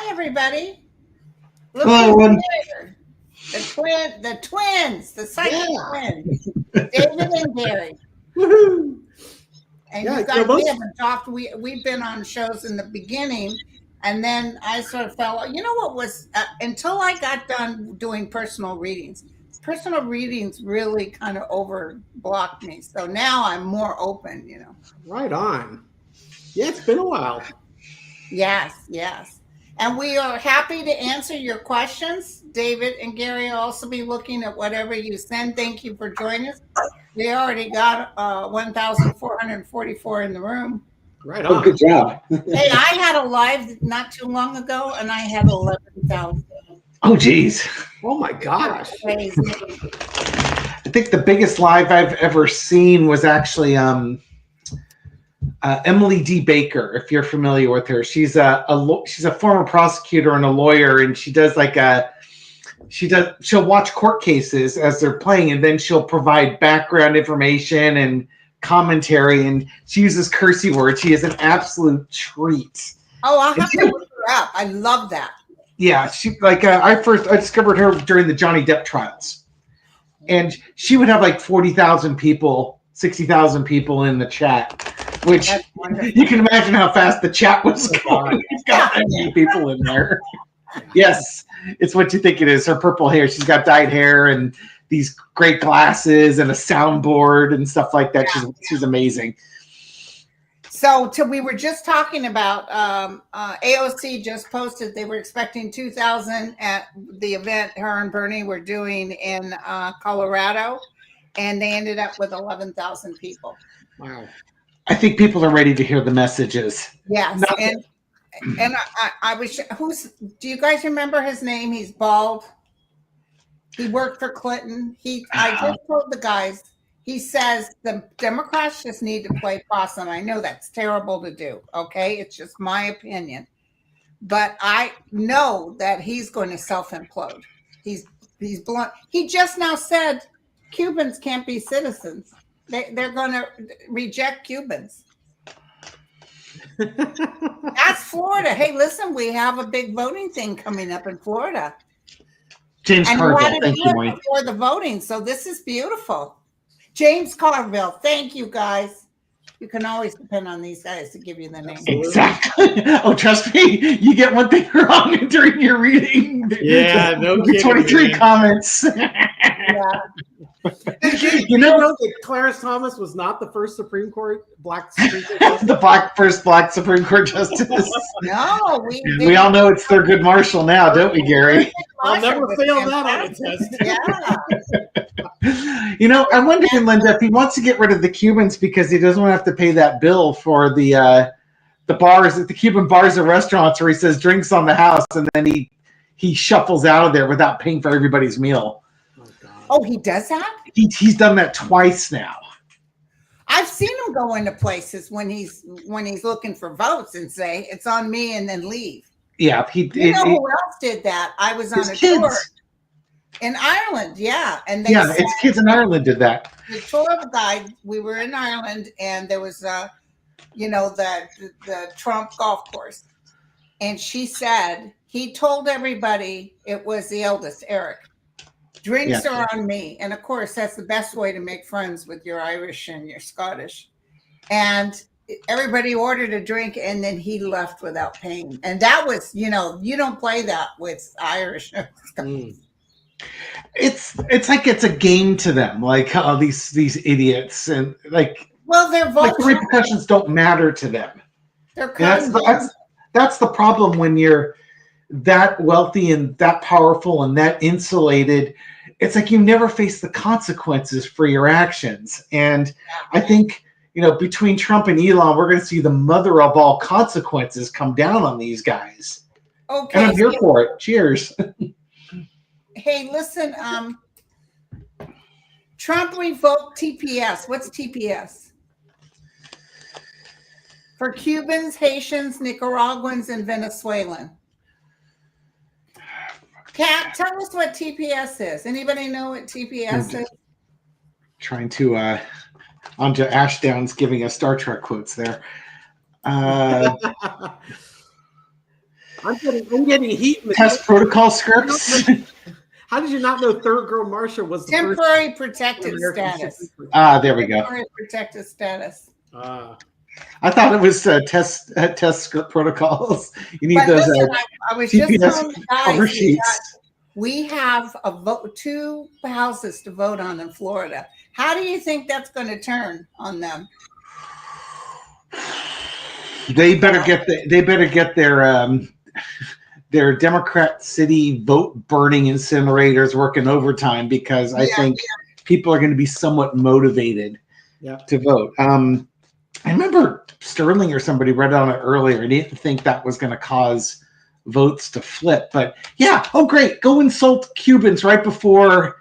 Everybody, look Hello, here. The twins, the psychic twins, David and Gary. Woohoo! And you guys, we haven't talked. We've been on shows in the beginning, and then I sort of felt, you know what was until I got done doing personal readings. Personal readings really kind of overblocked me, so now I'm more open. You know. Right on. Yeah, it's been a while. Yes, yes. And we are happy to answer your questions. David and Gary will also be looking at whatever you send. Thank you for joining us. We already got 1,444 in the room. Right on. Oh, good job. Hey, I had a live not too long ago, and I had 11,000. Oh, geez. Oh, my gosh. Crazy. I think the biggest live I've ever seen was actually Emily D. Baker, if you're familiar with her. She's a former prosecutor and a lawyer, and she does she'll watch court cases as they're playing, and then she'll provide background information and commentary, and she uses cursey words. She is an absolute treat. Oh, I'll have to look her up. I love that. Yeah, she I discovered her during the Johnny Depp trials, and she would have like 40,000 people, 60,000 people in the chat. Which you can imagine how fast the chat was going. It's got that many people in there. Yes, it's what you think it is. Her purple hair. She's got dyed hair and these great glasses and a soundboard and stuff like that. Yeah. She's amazing. So we were just talking about AOC just posted they were expecting 2,000 at the event her and Bernie were doing in Colorado, and they ended up with 11,000 people. Wow. I think people are ready to hear the messages. Yes, and I was. Do you guys remember his name? He's bald. He worked for Clinton. I just told the guys. He says the Democrats just need to play possum. I know that's terrible to do. Okay, it's just my opinion, but I know that he's going to self-implode. He's blunt. He just now said Cubans can't be citizens. They're going to reject Cubans. That's Florida. Hey, listen, we have a big voting thing coming up in Florida. James Carville, thank you, Mike. Before the voting, so this is beautiful. James Carville, thank you, guys. You can always depend on these guys to give you the name. Exactly. Oh, trust me, you get one thing wrong during your reading. Yeah, no kidding. 23 comments. Yeah. You know that Clarence Thomas was not the first Black Supreme Court justice? The first Black Supreme Court justice. No, we all know it's Thurgood Marshall now, don't we, Gary? I'll never fail that on a test. Yeah. You know, I'm wondering, Linda, if he wants to get rid of the Cubans because he doesn't want to have to pay that bill for the bars, the Cuban bars and restaurants where he says drinks on the house, and then he shuffles out of there without paying for everybody's meal. Oh, he does that? He's done that twice now. I've seen him go into places when he's looking for votes and say it's on me and then leave. Yeah, who else did that? I was on a tour in Ireland. Yeah, and it's kids in Ireland did that. The tour guide. We were in Ireland, and there was the Trump golf course, and she said he told everybody it was the eldest, Eric. Drinks are on me. And of course, that's the best way to make friends with your Irish and your Scottish. And everybody ordered a drink, and then he left without paying. And that was, you don't play that with Irish. It's like it's a game to them, like these idiots, and their the repercussions don't matter to them. That's the problem when you're that wealthy and that powerful and that insulated. it's like you never face the consequences for your actions. And I think, between Trump and Elon, we're going to see the mother of all consequences come down on these guys. Okay. And I'm here for it. Cheers. Hey, listen, Trump revoked TPS. What's TPS? For Cubans, Haitians, Nicaraguans, and Venezuelan. Kat, tell us what TPS is. Anybody know what TPS is? Trying to onto Ashdown's giving us Star Trek quotes there. I'm getting heat. Test protocol scripts. How did you not know Third Girl Marsha was the temporary first protected status? There we go. Temporary protected status. I thought it was test script protocols. You need those. Listen, I was just TPS telling the cover guys sheets. we have a vote, 2 houses to vote on in Florida. How do you think that's going to turn on them? They better get their Democrat city vote burning incinerators working overtime, because I think people are going to be somewhat motivated to vote. I remember Sterling or somebody read on it earlier. I didn't think that was going to cause votes to flip, but great, go insult Cubans right before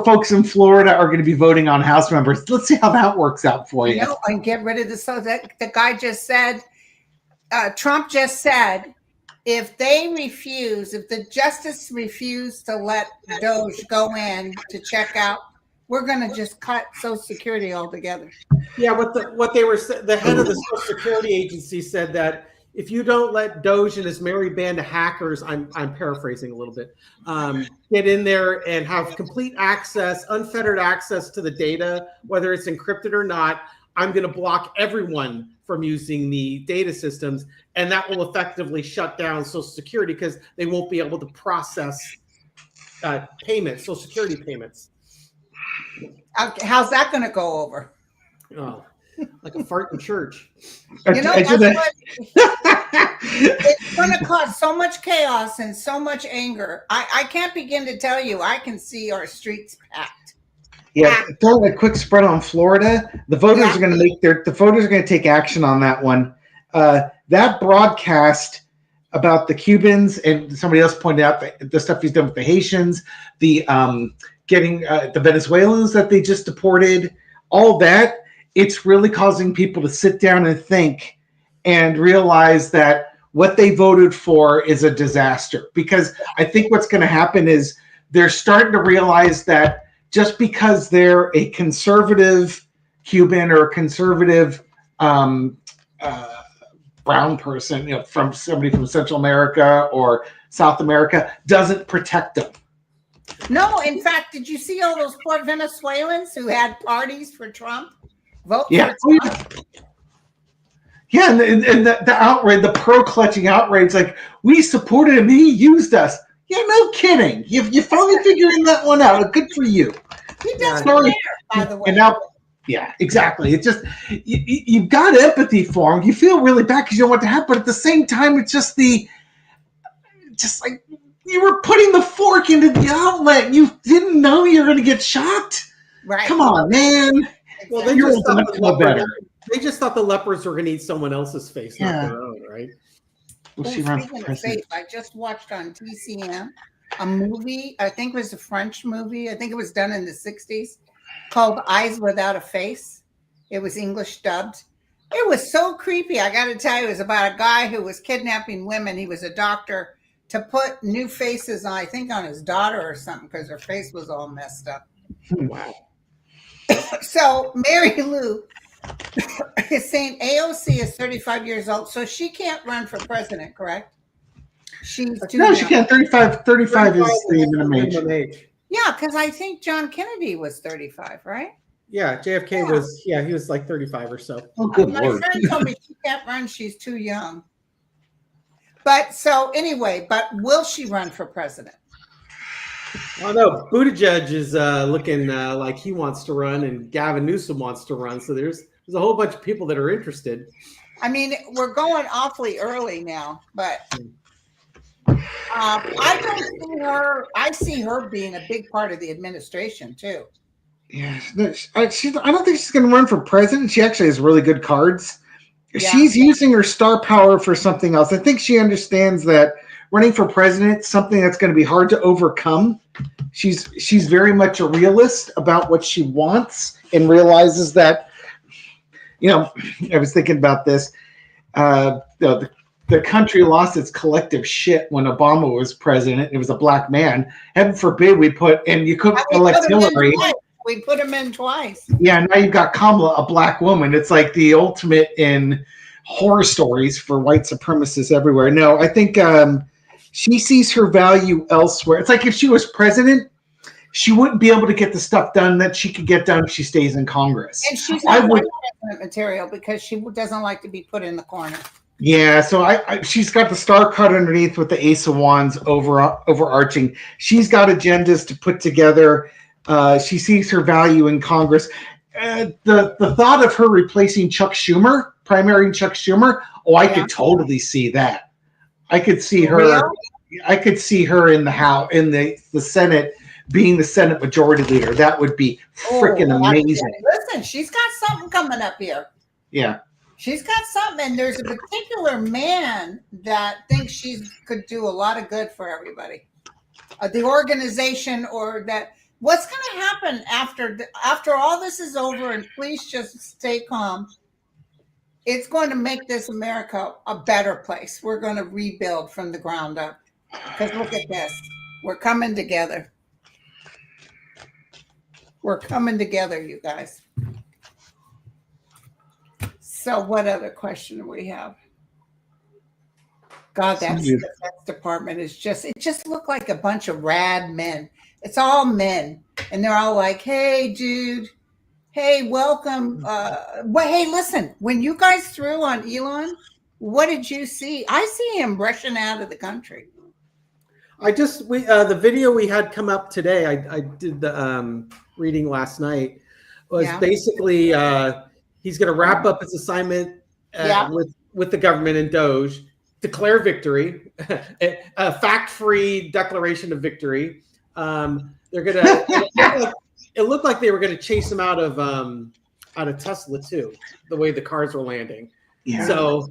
folks in Florida are going to be voting on House members. Let's see how that works out for you. And get rid of the guy just said, Trump just said, if the justice refuse to let Doge go in to check out, we're going to just cut Social Security altogether. Yeah, what they were, the head of the Social Security agency said that if you don't let Doge and his merry band of hackers, I'm paraphrasing a little bit, get in there and have complete access, unfettered access to the data, whether it's encrypted or not, I'm going to block everyone from using the data systems, and that will effectively shut down Social Security because they won't be able to process payments, Social Security payments. How's that going to go over? Oh, like a fart in church. It's going to cause so much chaos and so much anger. I can't begin to tell you. I can see our streets packed. Yeah, throw a quick spread on Florida. The voters are going to take action on that one. That broadcast about the Cubans, and somebody else pointed out the stuff he's done with the Haitians, the getting the Venezuelans that they just deported, all that. It's really causing people to sit down and think and realize that what they voted for is a disaster. Because I think what's going to happen is they're starting to realize that just because they're a conservative Cuban or a conservative brown person, from somebody from Central America or South America, doesn't protect them. No, in fact, did you see all those poor Venezuelans who had parties for Trump? Vote for Trump. Yeah, and the outrage, the pro-clutching outrage, like, we supported him, he used us. Yeah, no kidding. You finally figuring that one out. Good for you. He doesn't care, by the way. And now, yeah, exactly. It's just, you've got empathy for him. You feel really bad because you don't want to happen, but at the same time, it's just like, you were putting the fork into the outlet. You didn't know you were going to get shocked. Right. Come on, man. Well, they just thought the lepers were going to eat someone else's face, not their own, right? Speaking of faith, I just watched on TCM a movie. I think it was a French movie. I think it was done in the 60s, called Eyes Without a Face. It was English dubbed. It was so creepy. I got to tell you, it was about a guy who was kidnapping women. He was a doctor, to put new faces on, I think, on his daughter or something, because her face was all messed up. Wow. So Mary Lou is saying AOC is 35 years old, so she can't run for president, correct? She's too young. She can't. 35 is the minimum age. Yeah, because I think John Kennedy was 35, right? Yeah, JFK was, he was like 35 or so. Oh, good My Lord. friend told me she can't run, she's too young. But so anyway, will she run for president? Oh no, Buttigieg is looking like he wants to run, and Gavin Newsom wants to run. So there's a whole bunch of people that are interested. I mean, we're going awfully early now, but I don't see her. I see her being a big part of the administration too. Yeah, I don't think she's going to run for president. She actually has really good cards. Yeah. She's using her star power for something else. I think she understands that running for president is something that's going to be hard to overcome. She's very much a realist about what she wants and realizes that, I was thinking about this. The country lost its collective shit when Obama was president. It was a black man. Heaven forbid you couldn't elect Hillary. We put him in twice. Yeah, now you've got Kamala, a black woman. It's like the ultimate in horror stories for white supremacists everywhere. No, I think she sees her value elsewhere. It's like if she was president, she wouldn't be able to get the stuff done that she could get done if she stays in Congress. And she's not president material because she doesn't like to be put in the corner. Yeah, so she's got the star card underneath with the Ace of Wands overarching. She's got agendas to put together. She sees her value in Congress. The thought of her replacing Chuck Schumer, primarying Chuck Schumer, I could totally see that. I could see her. Really? I could see her in the House, in the Senate, being the Senate Majority Leader. That would be freaking amazing. Listen, she's got something coming up here. Yeah. She's got something, and there's a particular man that thinks she could do a lot of good for everybody. The organization, or that. What's going to happen after all this is over, and please just stay calm, it's going to make this America a better place. We're going to rebuild from the ground up. Because look at this. We're coming together. We're coming together, you guys. So what other question do we have? God, that defense department is it just looked like a bunch of rad men. It's all men, and they're all like, "Hey, dude. Hey, welcome. Hey, listen. When you guys threw on Elon, what did you see? I see him rushing out of the country. The video we had come up today. I did the reading last night. Was basically he's going to wrap up his assignment with the government and Doge, declare victory, a fact-free declaration of victory. They're gonna. It looked like they were gonna chase him out of Tesla too. The way the cars were landing. Yeah. So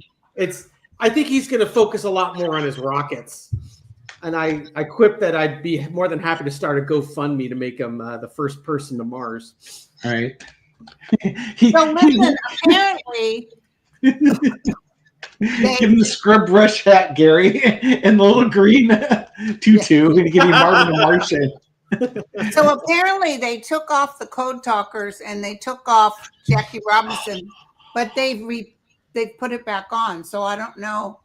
I think he's gonna focus a lot more on his rockets. And I quipped that I'd be more than happy to start a GoFundMe to make him the first person to Mars. All right. So listen, apparently. Give him the scrub brush hat, Gary, and the little green tutu, and give you Marvin the Martian. So apparently they took off the Code Talkers and they took off Jackie Robinson, but they've put it back on. So I don't know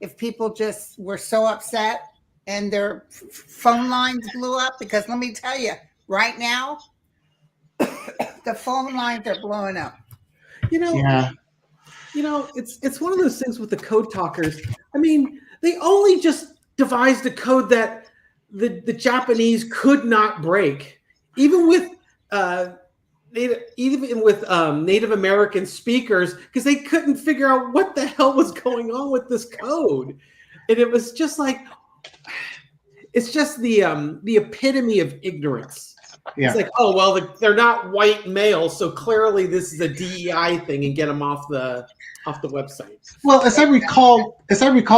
if people just were so upset and their phone lines blew up, because let me tell you, right now, the phone lines are blowing up. It's one of those things with the Code Talkers. I mean, they only just devised a code that the Japanese could not break, even with Native American speakers, because they couldn't figure out what the hell was going on with this code, and it was just like, it's just the epitome of ignorance. Yeah. It's like, oh well, they're not white males, so clearly this is a DEI thing, and get them off the website. Well, as I recall,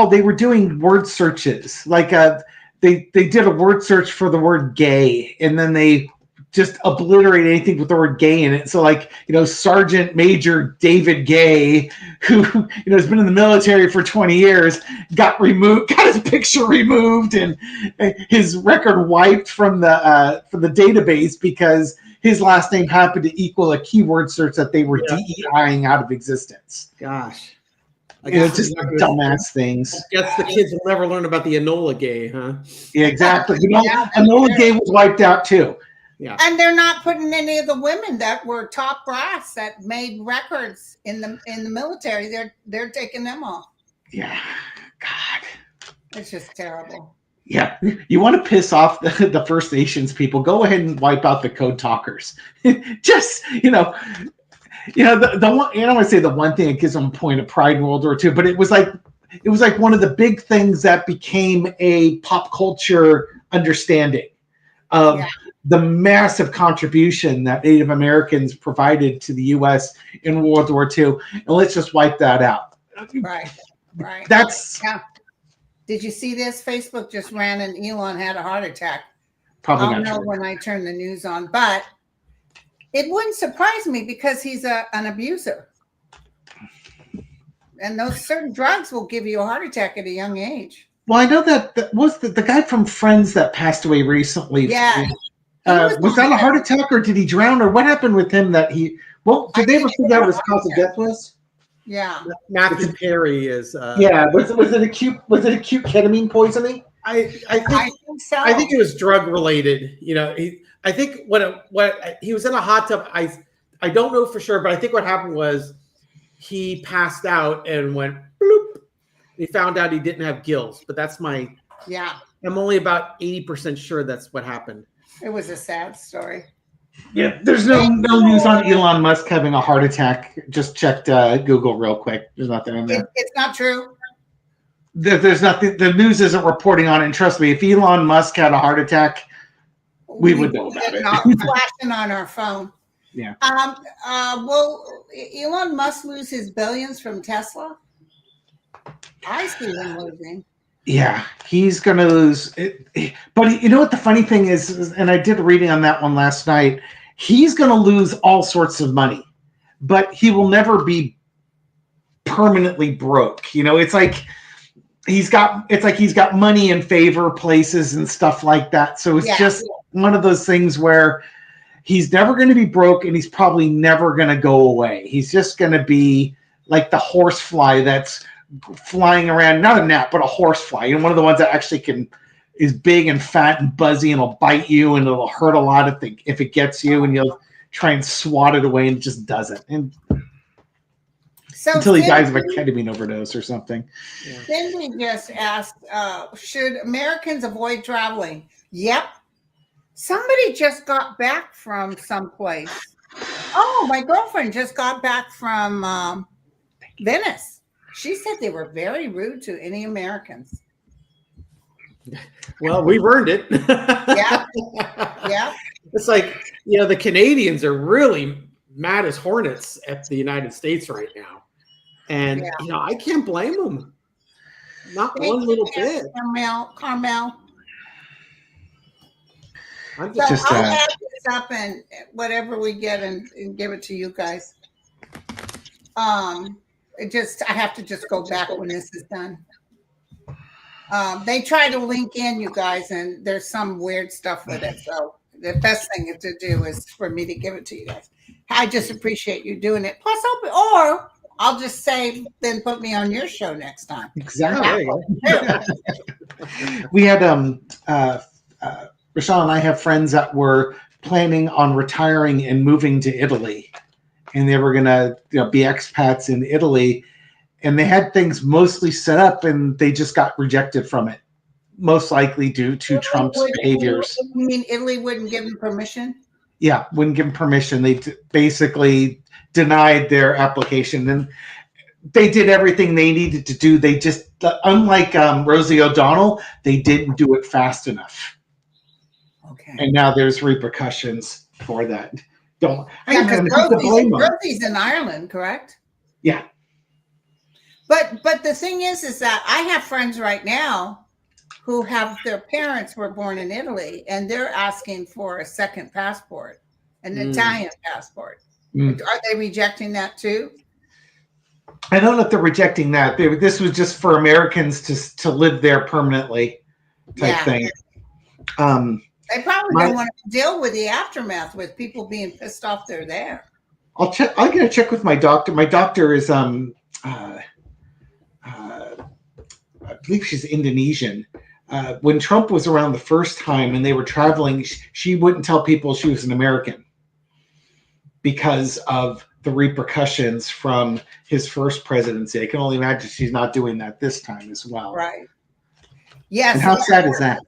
they were doing word searches. Like they did a word search for the word gay, and then they just obliterate anything with the word gay in it. So like, Sergeant Major David Gay, who, has been in the military for 20 years, got his picture removed and his record wiped from the database because his last name happened to equal a keyword search that they were DEIing out of existence. Gosh. It's just dumbass things. I guess the kids will never learn about the Enola Gay, huh? Yeah, exactly. Enola Gay was wiped out too. Yeah. And they're not putting any of the women that were top brass that made records in the military. They're taking them off. Yeah. God. It's just terrible. Yeah. You want to piss off the First Nations people, go ahead and wipe out the Code Talkers. Just, the one, I don't want to say the one thing that gives them a point of pride in World War II, but it was like it was like one of the big things that became a pop culture understanding of the massive contribution that Native Americans provided to the U.S. in World War II, and let's just wipe that out. Right. That's Did you see this? Facebook just ran and Elon had a heart attack. probably I'll not know true. when I turn the news on, but it wouldn't surprise me because he's an abuser. And those certain drugs will give you a heart attack at a young age. Well, I know that was the guy from Friends that passed away recently. Yeah. Was that a heart attack, or did he drown, or what happened with him? Did they ever figure out what his cause of death was? Yeah. Matthew Perry is. Was it acute ketamine poisoning? I think so. I think it was drug related. I think what he was in a hot tub. I don't know for sure, but I think what happened was he passed out and went bloop. He found out he didn't have gills, but that's my. Yeah. I'm only about 80% sure that's what happened. It was a sad story. Yeah, there's no news on Elon Musk having a heart attack. Just checked Google real quick. There's nothing in there. It's not true. There's nothing. The news isn't reporting on it. And trust me, if Elon Musk had a heart attack, we would know about it. Not flashing on our phone. Yeah. Will Elon Musk lose his billions from Tesla? I see him losing. Yeah, he's going to lose it. But you know what the funny thing is, and I did a reading on that one last night, he's going to lose all sorts of money, but he will never be permanently broke. It's like he's got money in favor places and stuff like that. So it's just one of those things where he's never going to be broke, and he's probably never going to go away. He's just going to be like the horsefly that's flying around, not a gnat, but a horsefly, one of the ones that actually is big and fat and buzzy and will bite you, and it'll hurt a lot if it gets you, and you'll try and swat it away, and it just doesn't. And until he dies of a ketamine overdose or something. Cindy just asked, should Americans avoid traveling? Yep. Somebody just got back from someplace. Oh, my girlfriend just got back from Venice. She said they were very rude to any Americans. Well, we've earned it. Yeah. It's like, the Canadians are really mad as hornets at the United States right now. And, I can't blame them. Not one little bit. Carmel. I'm So I'll add this up and whatever we get and give it to you guys. I have to just go back when this is done. They try to link in, you guys, and there's some weird stuff with it. So the best thing to do is for me to give it to you guys. I just appreciate you doing it. Plus, I'll just say, then put me on your show next time. Exactly. We had Rochelle and I have friends that were planning on retiring and moving to Italy. And they were going to be expats in Italy. And they had things mostly set up, and they just got rejected from it, most likely due to Trump's behaviors. You mean Italy wouldn't give them permission? Yeah, wouldn't give them permission. They basically denied their application. And they did everything they needed to do. They just, unlike Rosie O'Donnell, they didn't do it fast enough. Okay. And now there's repercussions for that. Because Rosie's in Ireland, correct? Yeah. But the thing is that I have friends right now who have their parents were born in Italy, and they're asking for a second passport, an Italian passport. Are they rejecting that too? I don't know if they're rejecting that. This was just for Americans to live there permanently type thing. They probably don't want to deal with the aftermath with people being pissed off they're there. I'm going to check with my doctor. My doctor is, I believe she's Indonesian. When Trump was around the first time and they were traveling, she wouldn't tell people she was an American because of the repercussions from his first presidency. I can only imagine she's not doing that this time as well. Right. Yes. And how sad is that?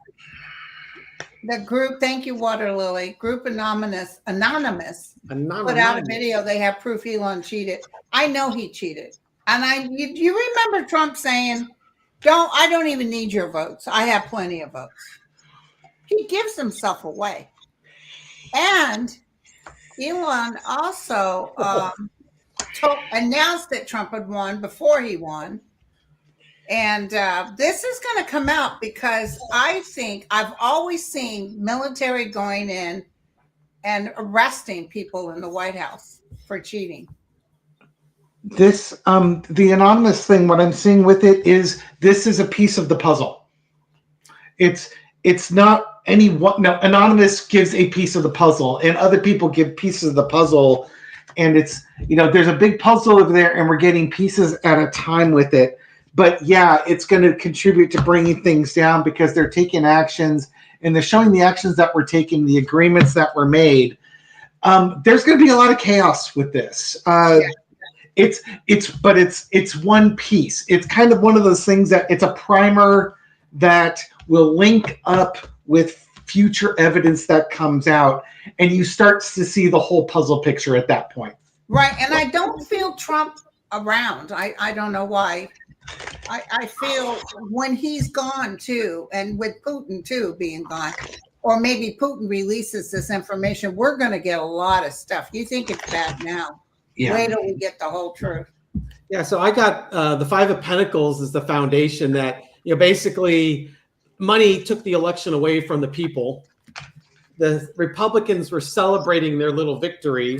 The group, thank you, Water Lily. Group Anonymous put out a video. They have proof Elon cheated. I know he cheated. And you remember Trump saying, I don't even need your votes. I have plenty of votes. He gives himself away. And Elon also announced that Trump had won before he won. And this is going to come out because I think I've always seen military going in and arresting people in the White House for cheating. This the anonymous thing, what I'm seeing with it is this is a piece of the puzzle. It's not any one. No, anonymous gives a piece of the puzzle and other people give pieces of the puzzle, and it's, there's a big puzzle over there and we're getting pieces at a time with it. But yeah, it's going to contribute to bringing things down because they're taking actions and they're showing the actions that were taken, the agreements that were made. There's going to be a lot of chaos with this. It's one piece. It's kind of one of those things that it's a primer that will link up with future evidence that comes out, and you start to see the whole puzzle picture at that point. Right, and I don't feel Trump around. I don't know why. I feel when he's gone too, and with Putin too being gone, or maybe Putin releases this information, we're going to get a lot of stuff. You think it's bad now? Yeah. Wait till we get the whole truth. Yeah, so I got the Five of Pentacles is the foundation that, basically money took the election away from the people. The Republicans were celebrating their little victory.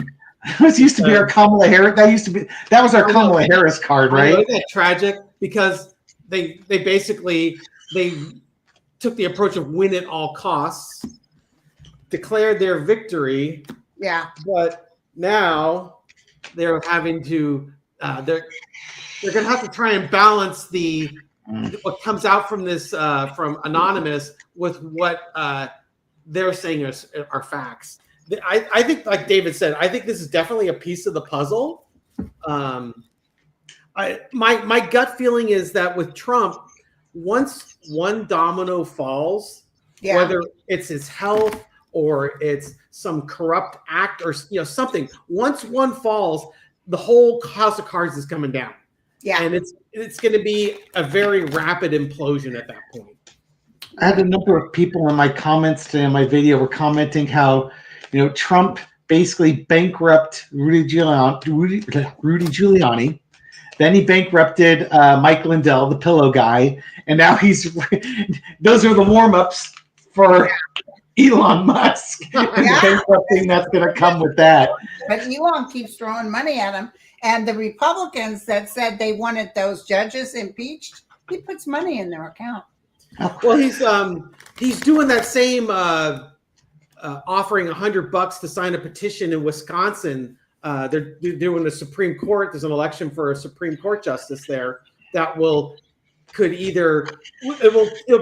This used to be our Kamala Harris. That was our Kamala Harris card, right? Isn't that tragic? Because they basically took the approach of win at all costs, declared their victory. Yeah. But now they're having to they're going to have to try and balance what comes out from this from Anonymous with what they're saying are facts. I think, like David said, I think this is definitely a piece of the puzzle. My gut feeling is that with Trump, once one domino falls, whether it's his health or it's some corrupt act or something, once one falls, the whole house of cards is coming down. Yeah, and it's going to be a very rapid implosion at that point. I had a number of people in my comments today on my video were commenting how Trump basically bankrupted Rudy Giuliani. Then he bankrupted Mike Lindell, the pillow guy, and now those are the warm-ups for Elon Musk and the bankrupting that's going to come with that. But Elon keeps throwing money at him, and the Republicans that said they wanted those judges impeached, he puts money in their account. Well, he's doing that same offering $100 to sign a petition in Wisconsin. They're doing the Supreme Court. There's an election for a Supreme Court justice there that it'll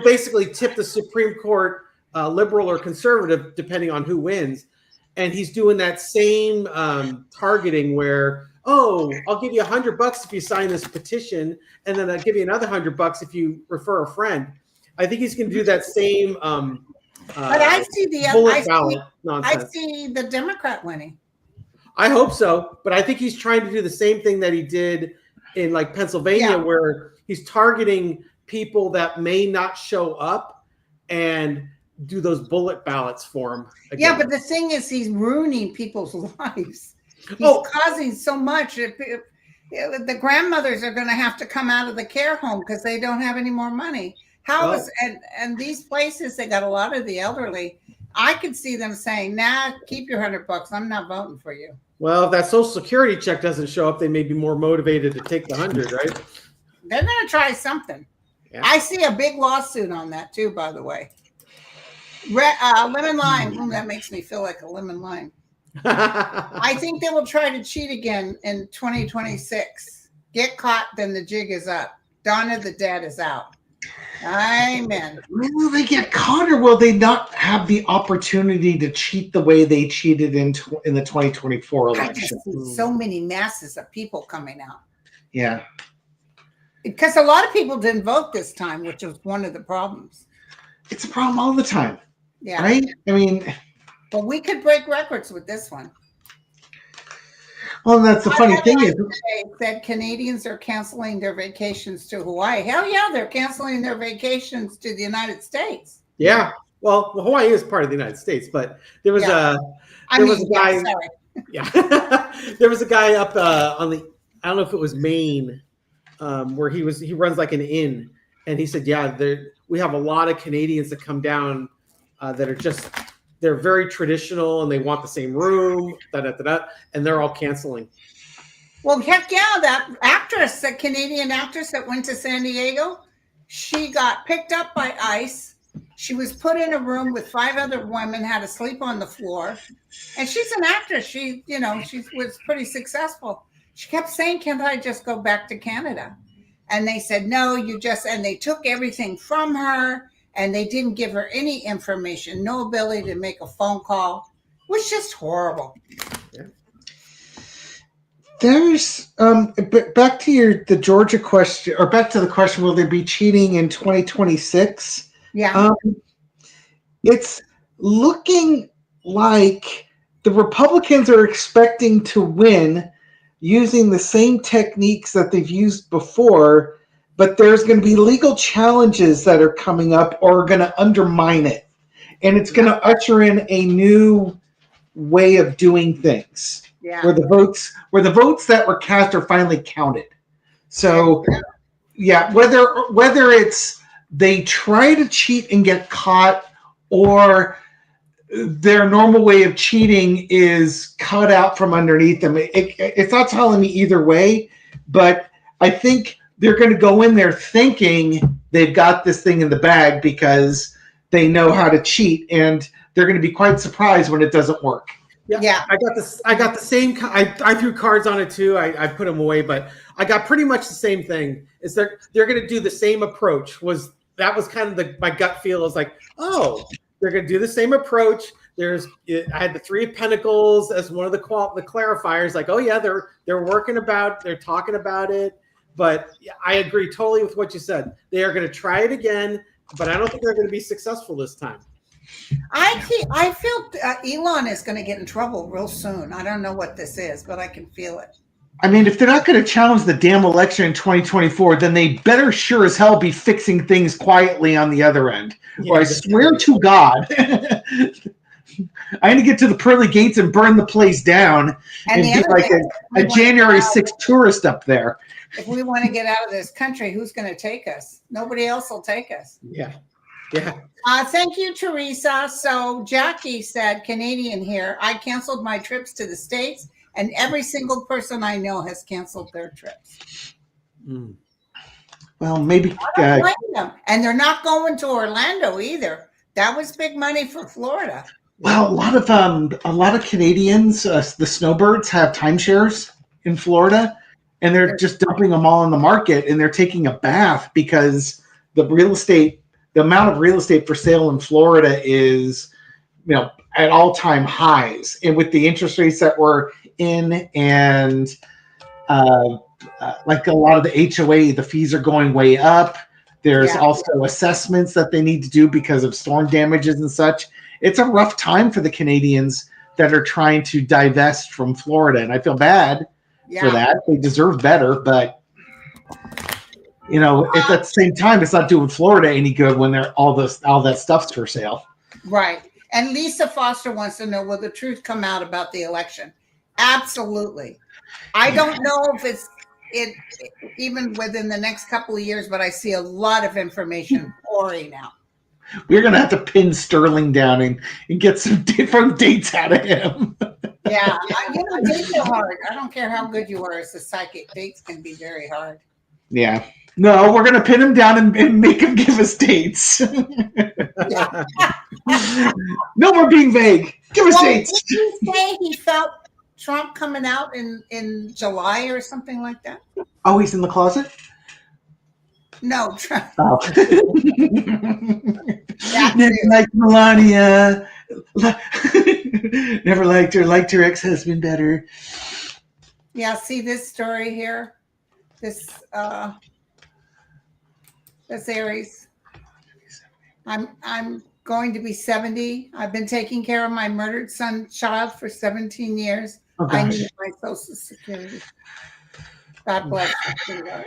basically tip the Supreme Court liberal or conservative depending on who wins. And he's doing that same targeting where, I'll give you $100 if you sign this petition, and then I'll give you another $100 if you refer a friend. I think he's going to do that same. But I see the Democrat winning. I hope so, but I think he's trying to do the same thing that he did in like Pennsylvania, where he's targeting people that may not show up and do those bullet ballots for him again. Yeah, but the thing is, he's ruining people's lives. He's causing so much. The grandmothers are going to have to come out of the care home because they don't have any more money. And these places, they got a lot of the elderly. I could see them saying, "Nah, keep your $100. I'm not voting for you." Well, if that Social Security check doesn't show up, they may be more motivated to take the 100, right? They're going to try something. Yeah. I see a big lawsuit on that too, by the way. Lemon lime. That makes me feel like a lemon lime. I think they will try to cheat again in 2026. Get caught, then the jig is up. Dawn of the Dead is out. Amen. Will they get caught, or will they not have the opportunity to cheat the way they cheated in the 2024 election? I just see so many masses of people coming out. Yeah. Because a lot of people didn't vote this time, which was one of the problems. It's a problem all the time. Yeah. Right? I mean... But we could break records with this one. Well, that's the funny thing is, They said Canadians are canceling their vacations to Hawaii. Hell yeah, they're canceling their vacations to the United States. Yeah. Well, Hawaii is part of the United States, but there was Yeah. a guy. Sorry. Yeah, there was a guy up on the. I don't know if it was Maine, where he runs like an inn, and he said, yeah, we have a lot of Canadians that come down that are just they're very traditional and they want the same room, and they're all canceling. Well, heck yeah, that Canadian actress that went to San Diego, she got picked up by ICE. She was put in a room with 5 other women, had to sleep on the floor. And she's an actress. She was pretty successful. She kept saying, can't I just go back to Canada? And they said, no, and they took everything from her and they didn't give her any information, no ability to make a phone call. It was just horrible. Yeah. there's back to the Georgia question, or back to the question, will there be cheating in 2026? Yeah. It's looking like the Republicans are expecting to win using the same techniques that they've used before, but there's going to be legal challenges that are coming up or are going to undermine it. And it's going to usher in a new way of doing things. Yeah. Where the votes that were cast are finally counted. So yeah, whether it's they try to cheat and get caught, or their normal way of cheating is cut out from underneath them. It's not telling me either way, but I think they're going to go in there thinking they've got this thing in the bag because they know how to cheat, and they're going to be quite surprised when it doesn't work. Yeah. I got the same. I threw cards on it too. I put them away, but I got pretty much the same thing. Is they're going to do the same approach. That was kind of my gut feel. I was like, oh, they're going to do the same approach. I had the 3 of Pentacles as one of the clarifiers. Like, oh yeah, they're talking about it. But I agree totally with what you said. They are going to try it again, but I don't think they're going to be successful this time. I feel Elon is going to get in trouble real soon. I don't know what this is, but I can feel it. I mean, if they're not going to challenge the damn election in 2024, then they better sure as hell be fixing things quietly on the other end. Yeah, or I swear to God, I'm going to get to the pearly gates and burn the place down and be like a January 6th tourist up there. If we want to get out of this country, who's going to take us? Nobody else will take us. Yeah. Yeah. Thank you, Teresa. So Jackie said, Canadian here. I canceled my trips to the States, and every single person I know has canceled their trips. Mm. Well, maybe. I don't blame them. And they're not going to Orlando either. That was big money for Florida. Well, a lot of Canadians, the snowbirds, have timeshares in Florida, and they're just dumping them all in the market, and they're taking a bath because the amount of real estate for sale in Florida is, at all-time highs. And with the interest rates that we're in, and like a lot of the HOA, the fees are going way up. There's also assessments that they need to do because of storm damages and such. It's a rough time for the Canadians that are trying to divest from Florida, and I feel bad for that. They deserve better, but at the same time, it's not doing Florida any good when all that stuff's for sale. Right. And Lisa Foster wants to know, will the truth come out about the election? Absolutely. I don't know if it's even within the next couple of years, but I see a lot of information pouring out. We're going to have to pin Sterling down and get some different dates out of him. Yeah. Dates are hard. I don't care how good you are as a psychic. Dates can be very hard. Yeah. No, we're going to pin him down and make him give us dates. No more being vague. Give us dates. Did he say he felt Trump coming out in July or something like that? Oh, he's in the closet? No, Trump. Oh. Never liked Melania. Never liked her. Liked her ex-husband better. Yeah, see this story here? This Aries. I'm going to be 70. I've been taking care of my murdered child for 17 years. Oh, I gosh. need my Social Security. God bless you, sweetheart.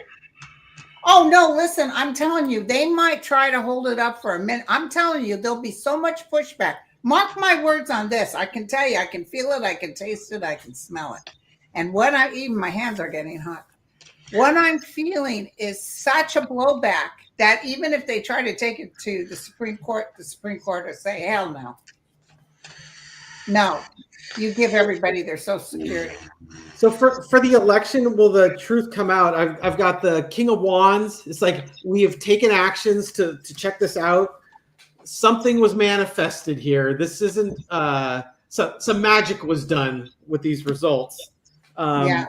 Oh no, listen, I'm telling you, they might try to hold it up for a minute. I'm telling you, there'll be so much pushback. Mark my words on this. I can tell you, I can feel it, I can taste it, I can smell it. And what even my hands are getting hot. What I'm feeling is such a blowback that even if they try to take it to the Supreme Court will say, hell no. No, you give everybody their Social Security. So for the election, will the truth come out? I've got the King of Wands. It's like we have taken actions to check this out. Something was manifested here. This isn't some magic was done with these results. Yeah.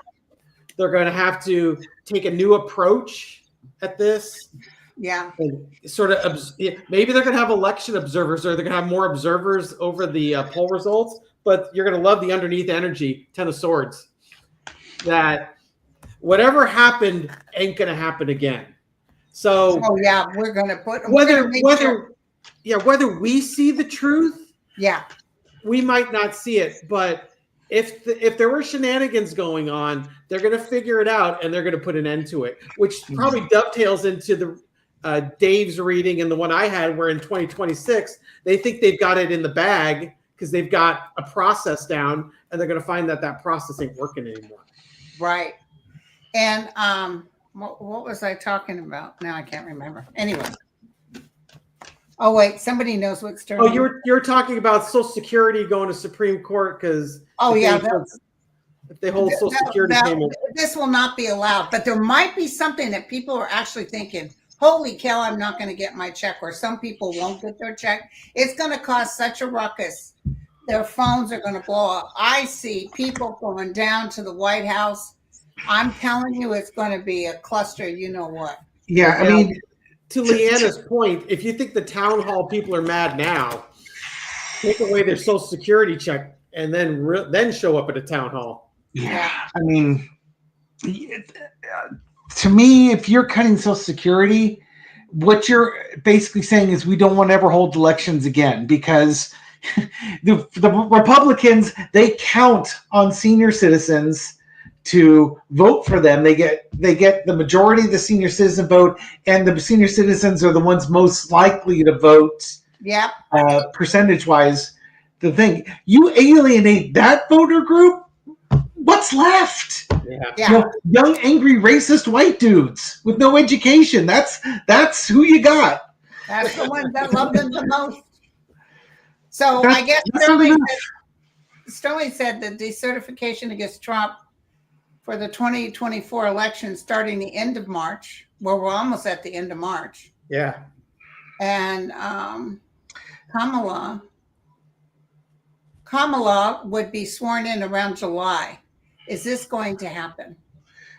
They're going to have to take a new approach at this. Yeah. And sort of maybe they're going to have election observers, or they're going to have more observers over the poll results. But you're going to love the underneath energy, Ten of Swords. That whatever happened ain't going to happen again. So yeah, we're going to put whether we see the truth, we might not see it, but if there were shenanigans going on, they're going to figure it out and they're going to put an end to it, which probably dovetails into the Dave's reading and the one I had, where in 2026 they think they've got it in the bag because they've got a process down, and they're going to find that process ain't working anymore. Right. And what was I talking about? Now I can't remember. Anyway. Oh wait, somebody knows what's Sterling. Oh, you're talking about Social Security going to Supreme Court because if they hold Social Security payment, this will not be allowed. But there might be something that people are actually thinking, holy cow, I'm not going to get my check, or some people won't get their check. It's going to cause such a ruckus. Their phones are going to blow up. I see people going down to the White House. I'm telling you, it's going to be a cluster. You know what? Yeah, I mean, to Leanna's point, if you think the town hall people are mad now, take away their Social Security check and then show up at a town hall. Yeah, I mean, to me, if you're cutting Social Security, what you're basically saying is we don't want to ever hold elections again, because the Republicans, they count on senior citizens to vote for them. They get the majority of the senior citizen vote, and the senior citizens are the ones most likely to vote. Yeah. Percentage wise, the thing, you alienate that voter group, what's left? Yeah. You know, young, angry, racist white dudes with no education. That's who you got. That's the ones that love them the most. So I guess Sterling said that decertification against Trump for the 2024 election starting the end of March, where we're almost at the end of March. Yeah. And Kamala would be sworn in around July. Is this going to happen?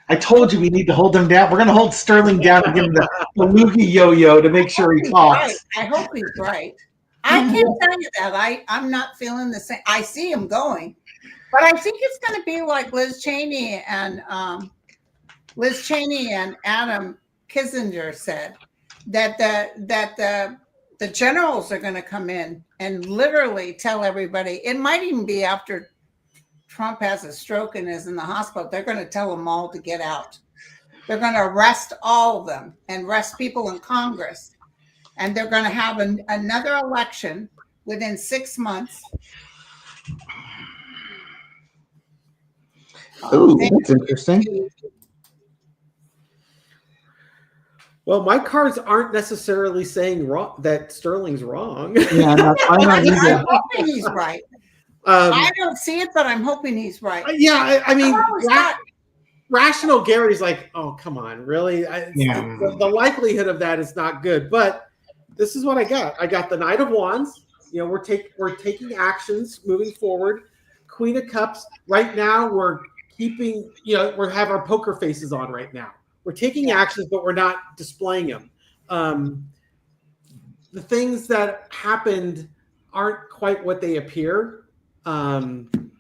I told you we need to hold him down. We're going to hold Sterling down and give him the loogie yo-yo to make sure he talks. Right. I hope he's right. I can't tell you that. I'm not feeling the same. I see him going, but I think it's going to be like Liz Cheney and Adam Kissinger said, that the generals are going to come in and literally tell everybody. It might even be after Trump has a stroke and is in the hospital. They're going to tell them all to get out. They're going to arrest all of them and arrest people in Congress. And they're going to have another election within 6 months. Oh, that's interesting. Well, my cards aren't necessarily saying that Sterling's wrong. Yeah, I'm hoping he's right. I don't see it, but I'm hoping he's right. Yeah, I mean, rational Gary's like, oh, come on, really? The likelihood of that is not good. But this is what I got. I got the Knight of Wands. You know, we're taking actions moving forward. Queen of Cups. Right now, we're keeping. You know, we have our poker faces on right now. We're taking actions, but we're not displaying them. The things that happened aren't quite what they appear. And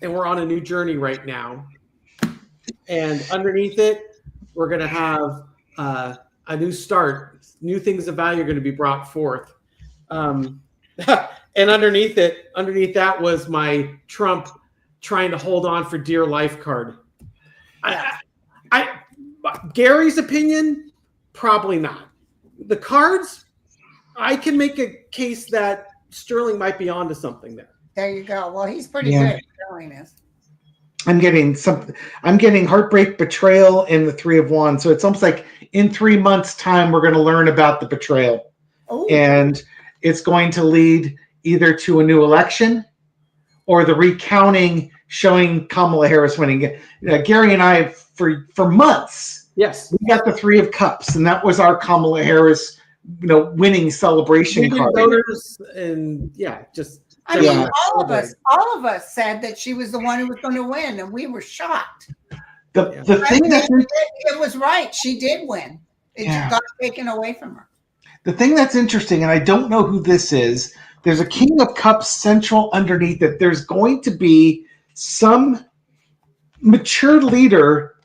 we're on a new journey right now. And underneath it, we're going to have a new start. New things of value are going to be brought forth. And underneath that was my Trump trying to hold on for dear life card. Yeah. Gary's opinion, probably not. The cards, I can make a case that Sterling might be onto something there. There you go. Well, he's pretty good. Sterling is. I'm getting heartbreak, betrayal, and the Three of Wands. So it's almost like in 3 months' time, we're going to learn about the betrayal. Ooh. And it's going to lead either to a new election or the recounting showing Kamala Harris winning. Gary and I, for months, yes, we got the Three of Cups, and that was our Kamala Harris, winning celebration card. Voters and just. I mean, all of us said that she was the one who was going to win, and we were shocked. The thing it was right. She did win. It just got taken away from her. The thing that's interesting, and I don't know who this is, there's a King of Cups central underneath it. There's going to be some mature leader,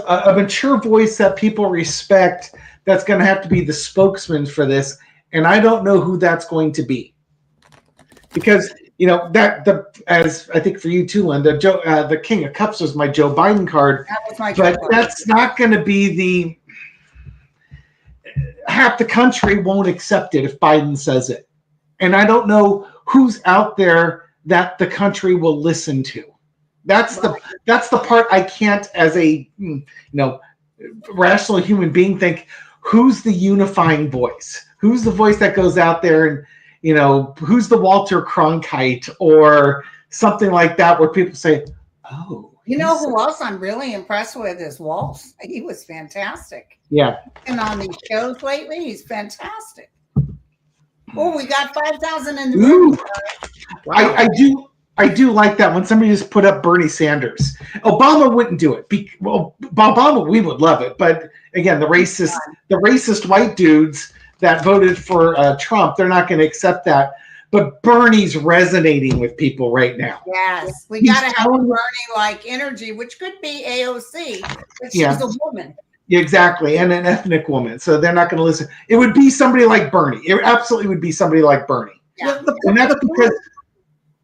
a mature voice that people respect, that's going to have to be the spokesman for this. And I don't know who that's going to be. Because, as I think for you too, Linda, the King of Cups was my Joe Biden card. That was my but that's not going to be half the country won't accept it if Biden says it. And I don't know who's out there that the country will listen to. That's the part I can't, as a rational human being, think who's the unifying voice? Who's the voice that goes out there and who's the Walter Cronkite or something like that, where people say, oh. Who else I'm really impressed with is Walsh. He was fantastic. Yeah. And on these shows lately, he's fantastic. Oh, we got 5,000 in the room. Wow. I do like that when somebody just put up Bernie Sanders. Obama wouldn't do it. Obama, we would love it. But again, the racist white dudes that voted for Trump, they're not going to accept that. But Bernie's resonating with people right now. Yes, we got to have a Bernie-like energy, which could be AOC, but she's a woman. Yeah, exactly, and an ethnic woman. So they're not going to listen. It would be somebody like Bernie. It absolutely would be somebody like Bernie. Yeah. And that's because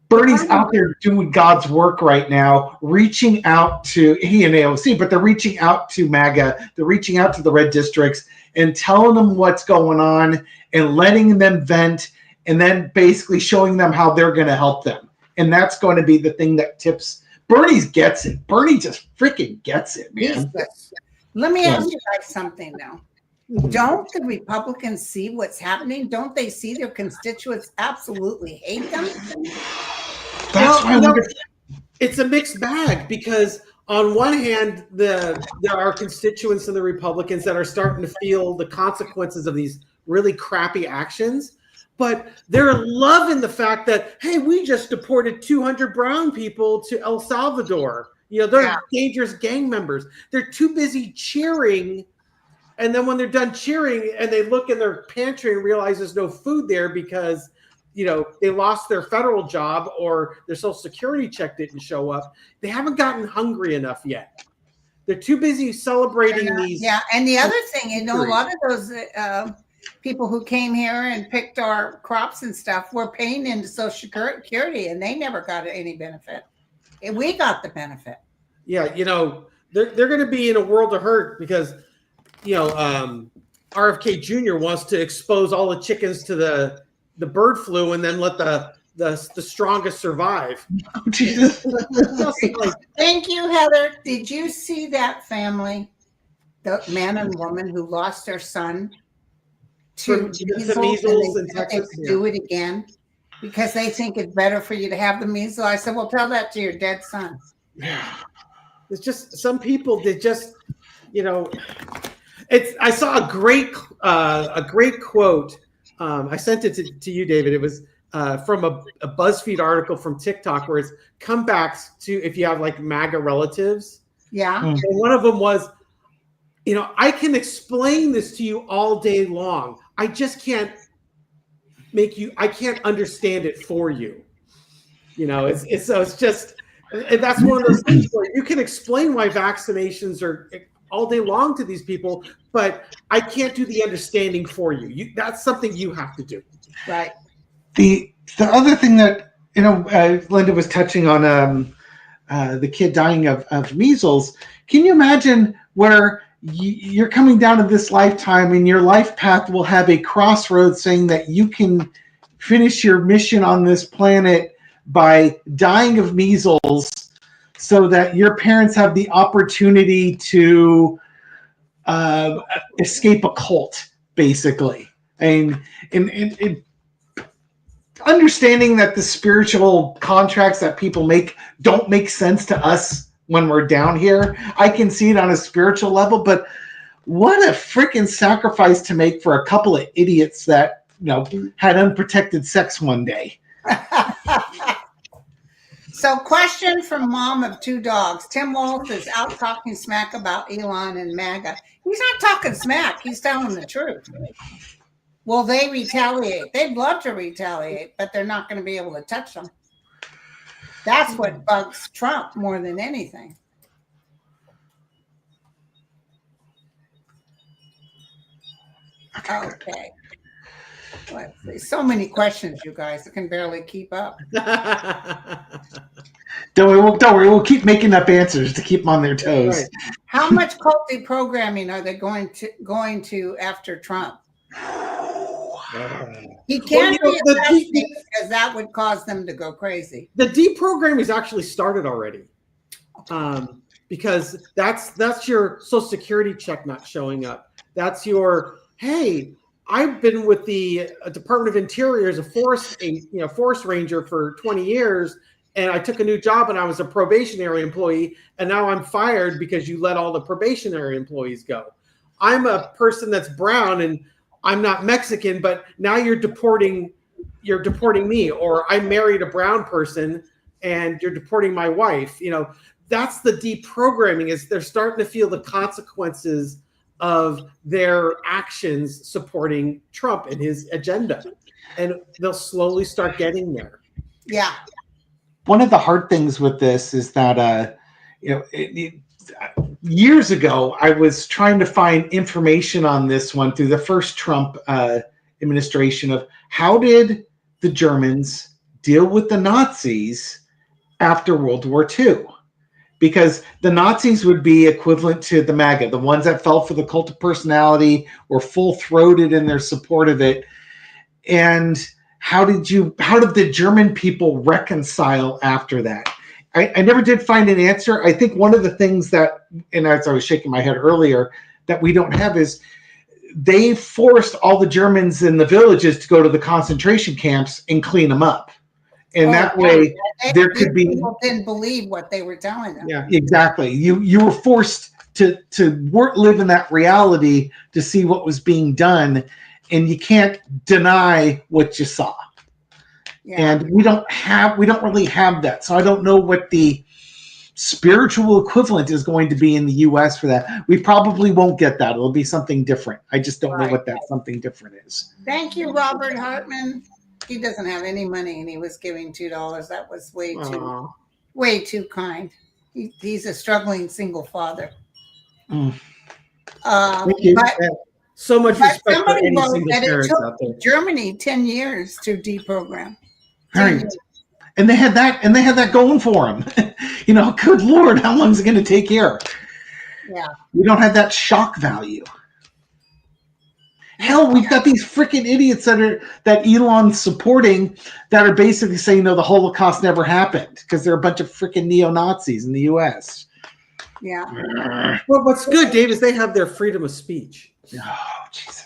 Bernie's out there doing God's work right now, reaching out to he and AOC, but they're reaching out to MAGA. They're reaching out to the red districts and telling them what's going on and letting them vent, and then basically showing them how they're going to help them. And that's going to be the thing that tips. Bernie gets it. Bernie just freaking gets it, man. Let me ask you guys something now. Don't the Republicans see what's happening? Don't they see their constituents absolutely hate them? That's why it's a mixed bag, because on one hand, there are constituents in the Republicans that are starting to feel the consequences of these really crappy actions, but they're loving the fact that, hey, we just deported 200 brown people to El Salvador. They're dangerous gang members. They're too busy cheering. And then when they're done cheering and they look in their pantry and realize there's no food there because, they lost their federal job or their Social Security check didn't show up, they haven't gotten hungry enough yet. They're too busy celebrating these. Yeah, and the other thing, a lot of those people who came here and picked our crops and stuff were paying into Social Security, and they never got any benefit. We got the benefit. Yeah, they're going to be in a world of hurt because, RFK Jr. wants to expose all the chickens to the bird flu and then let the strongest survive. Oh, Jesus. Thank you, Heather. Did you see that family, the man and woman who lost their son to measles in Texas? They do it again because they think it's better for you to have the measles. I said, well, tell that to your dead son. It's just some people that just, I saw a great quote. I sent it to you, David. It was from a BuzzFeed article from TikTok where it's comebacks to if you have like MAGA relatives. Yeah. And one of them was, I can explain this to you all day long. I just can't I can't understand it for you. It's just, and that's one of those things where you can explain why vaccinations are all day long to these people, but I can't do the understanding for you. That's something you have to do. Right. The other thing that Linda was touching on the kid dying of measles. Can you imagine where you're coming down to this lifetime and your life path will have a crossroads saying that you can finish your mission on this planet by dying of measles so that your parents have the opportunity to escape a cult, basically. And understanding that the spiritual contracts that people make don't make sense to us when we're down here. I can see it on a spiritual level, but what a freaking sacrifice to make for a couple of idiots that had unprotected sex one day. So, question from mom of two dogs. Tim Wolf is out talking smack about Elon and MAGA. He's not talking smack. He's telling the truth. Will they retaliate? They'd love to retaliate, but they're not going to be able to touch them. That's what bugs Trump more than anything. Okay. Let's see. So many questions, you guys. I can barely keep up. Don't worry. We'll keep making up answers to keep them on their toes. Right. How much culty programming are they going to after Trump? He can't be assassinated because that would cause them to go crazy. The deprogramming is actually started already, because that's your Social Security check not showing up. That's your, hey, I've been with the Department of Interior as a forest ranger for 20 years, and I took a new job and I was a probationary employee, and now I'm fired because you let all the probationary employees go. I'm a person that's brown and I'm not Mexican, but now you're deporting me, or I married a brown person and you're deporting my wife. That's the deprogramming, is they're starting to feel the consequences of their actions supporting Trump and his agenda, and they'll slowly start getting there. Yeah. One of the hard things with this is that, years ago, I was trying to find information on this one through the first Trump administration of how did the Germans deal with the Nazis after World War II? Because the Nazis would be equivalent to the MAGA, the ones that fell for the cult of personality, were full-throated in their support of it. And how did the German people reconcile after that? I never did find an answer. I think one of the things that, and as I was shaking my head earlier, that we don't have is they forced all the Germans in the villages to go to the concentration camps and clean them up. And that way there could be... People didn't believe what they were telling them. Yeah, exactly. You were forced to live in that reality to see what was being done, and you can't deny what you saw. Yeah. And we don't really have that. So I don't know what the spiritual equivalent is going to be in the US for that. We probably won't get that. It'll be something different. I just don't know what that something different is. Thank you, Robert Hartman. He doesn't have any money and he was giving $2. That was way too kind. He's a struggling single father. Thank you. So much respect for any single parents out there. Germany 10 years to deprogram. Right. And they had that going for them. Good Lord, how long is it going to take here? Yeah. We don't have that shock value. Hell, we've got these freaking idiots that Elon's supporting that are basically saying, no, the Holocaust never happened because they're a bunch of freaking neo-Nazis in the U.S. Yeah. Well, what's good, Dave, is they have their freedom of speech. Oh, Jesus.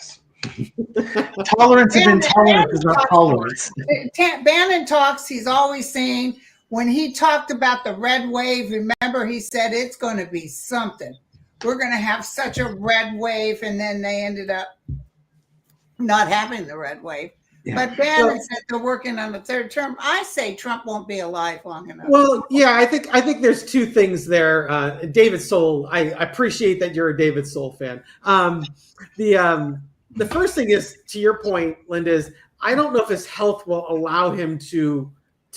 Tolerance of intolerance is not tolerance. Bannon talks, he's always saying, when he talked about the red wave, remember he said it's going to be something. We're going to have such a red wave, and then they ended up not having the red wave. Yeah. But Bannon said they're working on the third term. I say Trump won't be alive long enough. Well, yeah, I think there's two things there. David Soul, I appreciate that you're a David Soul fan. The first thing is, to your point, Linda, is I don't know if his health will allow him to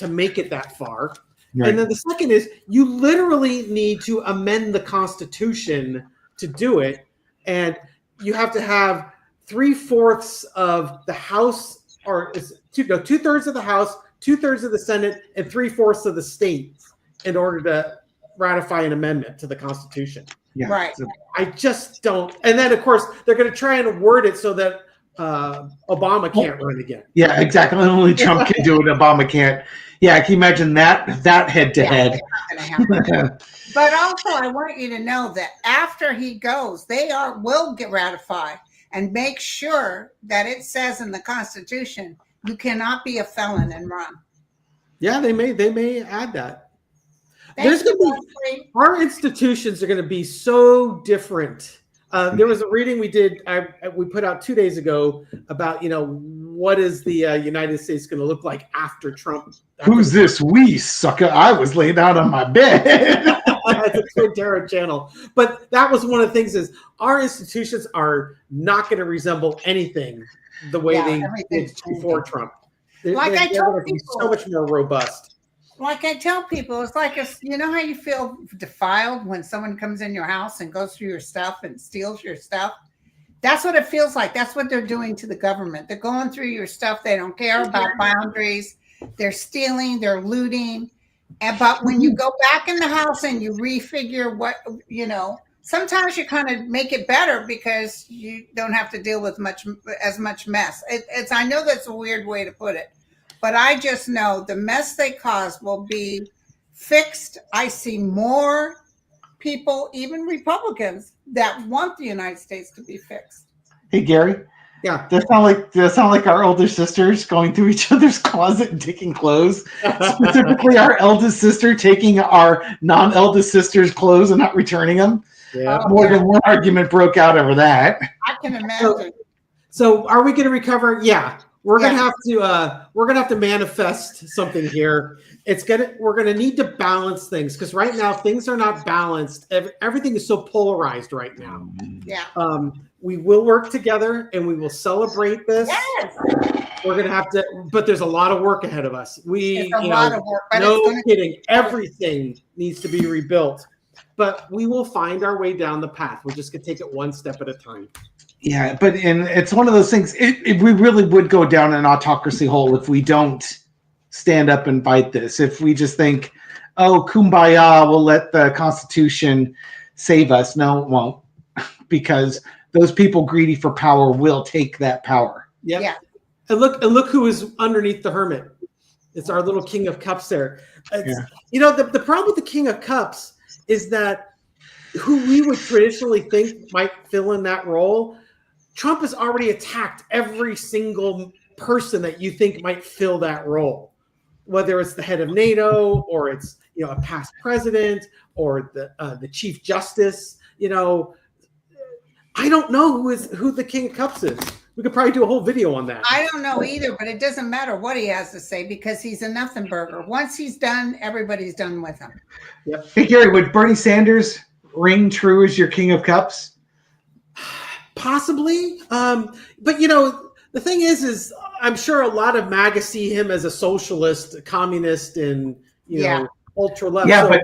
make it that far. Right. And then the second is you literally need to amend the Constitution to do it. And you have to have 3/4 of the House, or 2/3 of the House, 2/3 of the Senate, and 3/4 of the states in order to ratify an amendment to the Constitution. Yeah. Right. So- I just don't. And then, of course, they're going to try and word it so that Obama can't run again. yeah, exactly. Only Trump can do it. Obama can't. Yeah, can you imagine that head to head? Not gonna happen. But also, I want you to know that after he goes, will get ratified and make sure that it says in the Constitution you cannot be a felon and run. Yeah, they may add that. Thank you, Leslie. Our institutions are going to be so different. There was a reading we did. We put out 2 days ago about what is the United States going to look like after Trump. Who's this we sucker? I was laid out on my bed. It's a Twin Terror channel. But that was one of the things is our institutions are not going to resemble anything the way they did before Trump. Like I told they're people, so much more robust. Like I tell people, it's like you know how you feel defiled when someone comes in your house and goes through your stuff and steals your stuff? That's what it feels like. That's what they're doing to the government. They're going through your stuff. They don't care about boundaries. They're stealing, they're looting. But when you go back in the house and you refigure what, sometimes you kind of make it better because you don't have to deal with as much mess. I know that's a weird way to put it, but I just know the mess they cause will be fixed. I see more people, even Republicans, that want the United States to be fixed. Hey, Gary. Yeah. Does that sound like our older sisters going through each other's closet and taking clothes? Specifically, our eldest sister taking our non-eldest sister's clothes and not returning them. Yeah. More than one argument broke out over that. I can imagine. So are we going to recover? Yeah. We're gonna have to manifest something here. We're gonna need to balance things because right now things are not balanced. Everything is so polarized right now. Yeah. We will work together and we will celebrate this. Yes. We're gonna have to, but there's a lot of work ahead of us. It's a lot of work. But no kidding. Everything needs to be rebuilt, but we will find our way down the path. We're just gonna take it one step at a time. Yeah, but it's one of those things. We really would go down an autocracy hole if we don't stand up and fight this. If we just think, "Oh, kumbaya, we'll let the Constitution save us." No, it won't, because those people greedy for power will take that power. Yep. Yeah. And look who is underneath the hermit. It's our little King of Cups there. The problem with the King of Cups is that who we would traditionally think might fill in that role, Trump has already attacked every single person that you think might fill that role, whether it's the head of NATO or it's a past president or the Chief Justice. I don't know who the King of Cups is. We could probably do a whole video on that. I don't know either, but it doesn't matter what he has to say because he's a nothing burger. Once he's done, everybody's done with him. Yep. Hey, Gary, would Bernie Sanders ring true as your King of Cups? Possibly. But the thing is I'm sure a lot of MAGA see him as a socialist, a communist, and ultra left. Yeah, but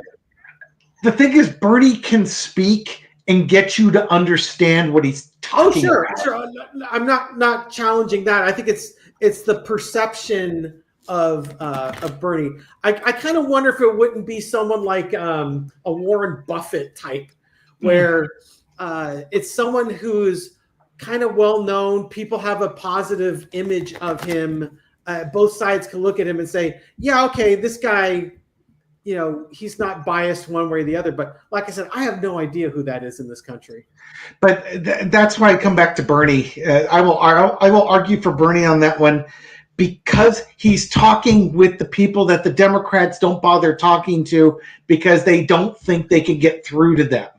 the thing is, Bernie can speak and get you to understand what he's talking about. Sure. I'm not challenging that. I think it's the perception of Bernie. I kind of wonder if it wouldn't be someone like a Warren Buffett type, where it's someone who's kind of well known. People have a positive image of him. Both sides can look at him and say, "Yeah, okay, this guy." He's not biased one way or the other. But like I said, I have no idea who that is in this country. But that's why I come back to Bernie. I will argue for Bernie on that one because he's talking with the people that the Democrats don't bother talking to because they don't think they can get through to them.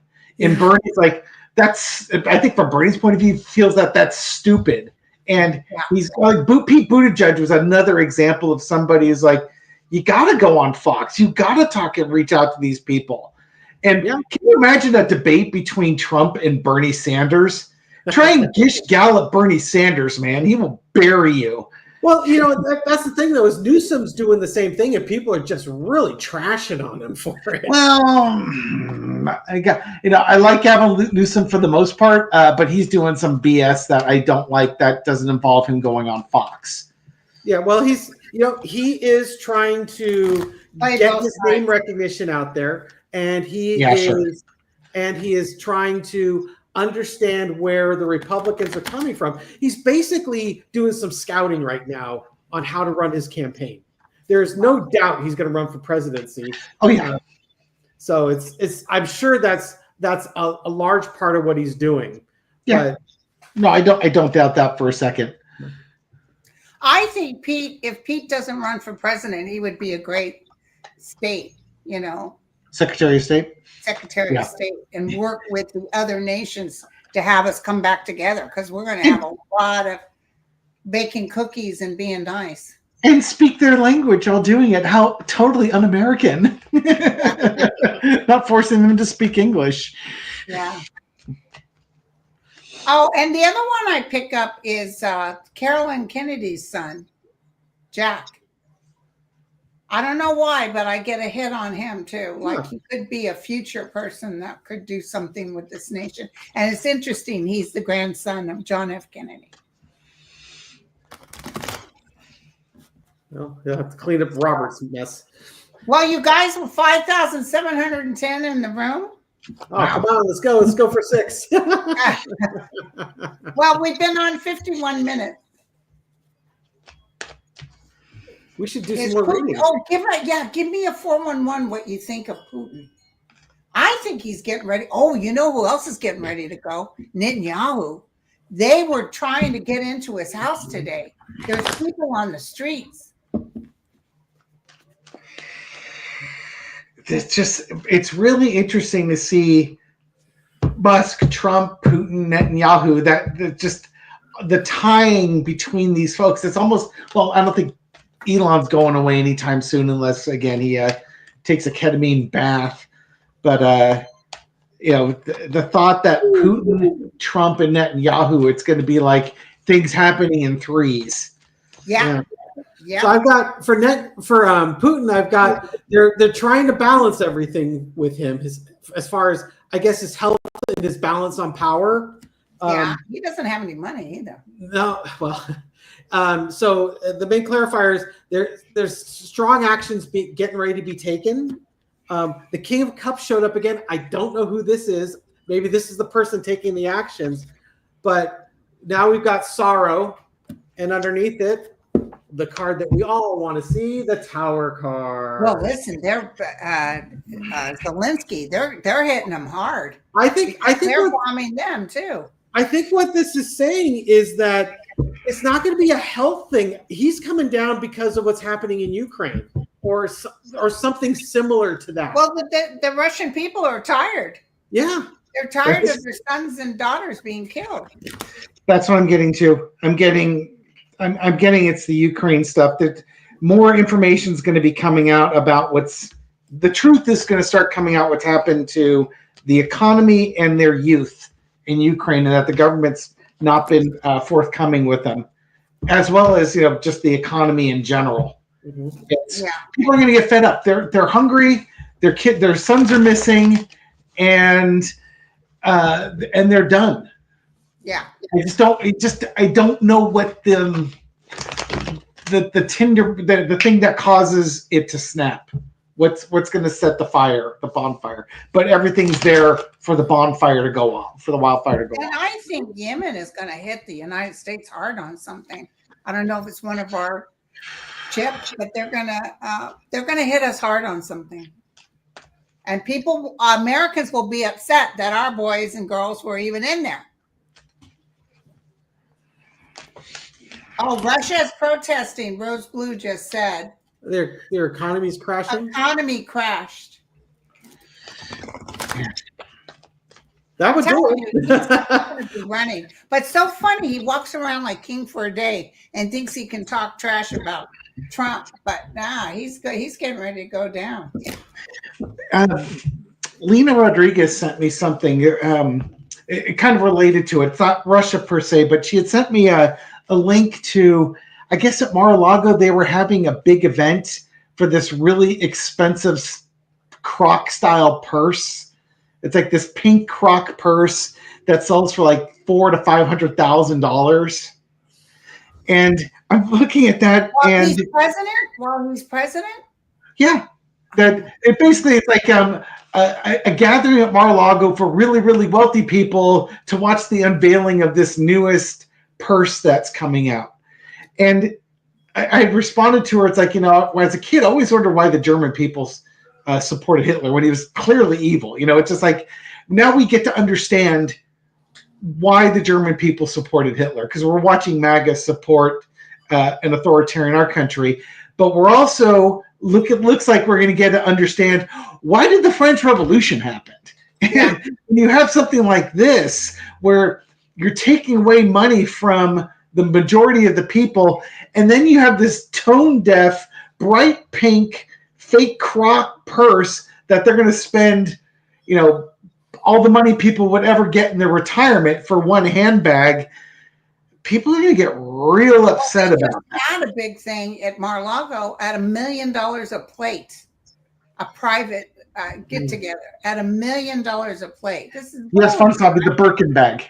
And Bernie's like, I think from Bernie's point of view, feels that that's stupid. And he's like, Pete Buttigieg was another example of somebody who's like, you got to go on Fox. You got to talk and reach out to these people. And can you imagine a debate between Trump and Bernie Sanders? Try and gish gallop Bernie Sanders, man. He will bury you. Well, that's the thing, though, is Newsom's doing the same thing, and people are just really trashing on him for it. Well, I like Gavin Newsom for the most part, but he's doing some BS that I don't like that doesn't involve him going on Fox. Yeah, well, he is trying to Play get both his sides. name recognition out there, and he is trying to understand where the Republicans are coming from. He's basically doing some scouting right now on how to run his campaign. There's no doubt he's going to run for presidency. Oh yeah. So it's I'm sure that's a large part of what he's doing. Yeah. But, no, I don't doubt that for a second. I think if Pete doesn't run for president, he would be a great state, Secretary of State. Secretary of State, and work with the other nations to have us come back together, because we're going to have a lot of baking cookies and being nice. And speak their language while doing it. How totally un-American. Not forcing them to speak English. Yeah. Oh, and the other one I pick up is Carolyn Kennedy's son, Jack. I don't know why, but I get a hit on him too. Like he could be a future person that could do something with this nation. And it's interesting. He's the grandson of John F. Kennedy. well, you'll have to clean up Robert's mess. Well, you guys were 5,710 in the room. Oh, come on, let's go. Let's go for 6. Well, we've been on 51 minutes. We should do some more reading. Oh, give me a 411 what you think of Putin. I think he's getting ready. Oh, you know who else is getting ready to go? Netanyahu. They were trying to get into his house today. There's people on the streets. It's really interesting to see Musk, Trump, Putin, Netanyahu, that just the tying between these folks. It's almost, well, I don't think Elon's going away anytime soon, unless again he takes a ketamine bath. But the thought that Putin, Trump, and Netanyahu, it's going to be like things happening in threes. Yeah. So I've got for Putin, I've got they're trying to balance everything with him, as far as I guess his health and his balance on power. He doesn't have any money either. No, well. So the main clarifiers, there's strong actions getting ready to be taken. The King of Cups showed up again. I don't know who this is. Maybe this is the person taking the actions. But now we've got sorrow, and underneath it, the card that we all want to see, the Tower card. Well, listen, they're Zelensky. They're hitting them hard. I think they're bombing them too. I think what this is saying is that it's not going to be a health thing. He's coming down because of what's happening in Ukraine, or something similar to that. Well, the Russian people are tired. Yeah, they're tired of their sons and daughters being killed. That's what I'm getting to. I'm getting it's the Ukraine stuff. That more information is going to be coming out about the truth is going to start coming out. What's happened to the economy and their youth in Ukraine, and that the government's not been forthcoming with them, as well as just the economy in general. Mm-hmm. People are going to get fed up. They're hungry. Their sons are missing, and they're done. Yeah. I don't know what the thing that causes it to snap. What's going to set the bonfire? But everything's there for the bonfire to go off, for the wildfire to go off. And I think Yemen is going to hit the United States hard on something. I don't know if it's one of our chips, but they're going to hit us hard on something. And Americans will be upset that our boys and girls were even in there. Oh, Russia is protesting. Rose Blue just said. Their economy's crashing. Economy crashed. That would do it. He's running, but so funny. He walks around like king for a day and thinks he can talk trash about Trump, but he's getting ready to go down. Lena Rodriguez sent me something. It kind of related to it. It's not Russia per se, but she had sent me a link to, I guess at Mar-a-Lago, they were having a big event for this really expensive croc style purse. It's like this pink croc purse that sells for like $400,000 to $500,000. And I'm looking at that. While he's president? Yeah. that it basically it's like a gathering at Mar-a-Lago for really, really wealthy people to watch the unveiling of this newest purse that's coming out. And I responded to her. It's like, when as a kid, I always wondered why the German people supported Hitler when he was clearly evil. It's just like now we get to understand why the German people supported Hitler, because we're watching MAGA support an authoritarian in our country, but we're also looks like we're going to get to understand why did the French Revolution happen. Yeah. And when you have something like this where you're taking away money from the majority of the people, and then you have this tone deaf, bright pink, fake croc purse that they're going to spend, all the money people would ever get in their retirement for one handbag. People are going to get real upset about that. Had a big thing at Mar-a-Lago at $1 million a plate, a private get together at $1 million a plate. This is Yes, fun stuff with the Birkin bag.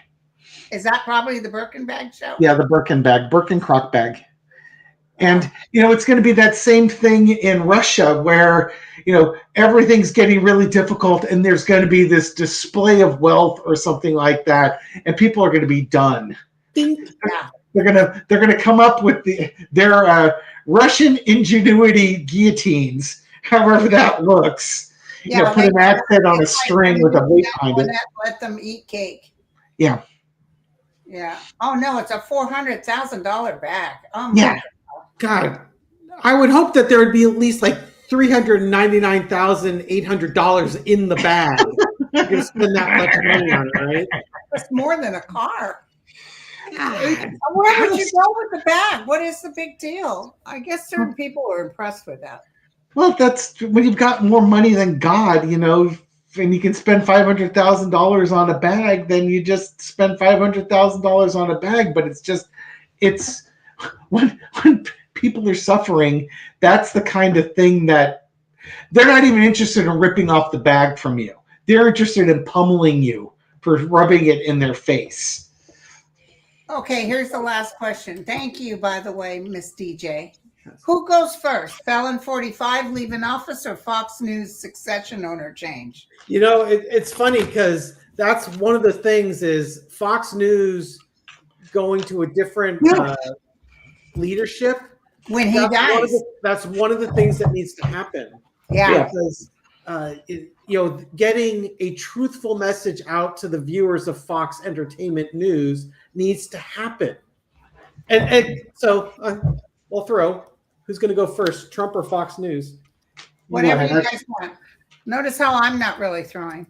Is that probably the Birkin bag show? Yeah, the Birkin bag, Birkin croc bag. And, it's going to be that same thing in Russia where, everything's getting really difficult and there's going to be this display of wealth or something like that. And people are going to be done. Yeah. They're gonna come up with their Russian ingenuity guillotines, however that looks. Yeah, put an accent on a string with a weight behind it. Let them eat cake. Yeah. Yeah. Oh no, it's a $400,000 bag. Oh yeah. God, I would hope that there would be at least like $399,800 in the bag. You're gonna spend that much money on it, right? It's more than a car. Where would you go with the bag? What is the big deal? I guess certain people are impressed with that. Well, that's when you've got more money than God, and you can spend $500,000 on a bag, then you just spend $500,000 on a bag. But it's when people are suffering, that's the kind of thing that they're not even interested in ripping off the bag from you. They're interested in pummeling you for rubbing it in their face. Okay, here's the last question. Thank you, by the way, Miss DJ. Who goes first? Felon 45 leaving office or Fox News succession owner change? It's funny because that's one of the things is Fox News going to a different leadership. When he dies. That's one of the things that needs to happen. Yeah. Because getting a truthful message out to the viewers of Fox Entertainment News needs to happen. And so we'll throw who's going to go first, Trump or Fox News? Whatever you guys want. Notice how I'm not really throwing.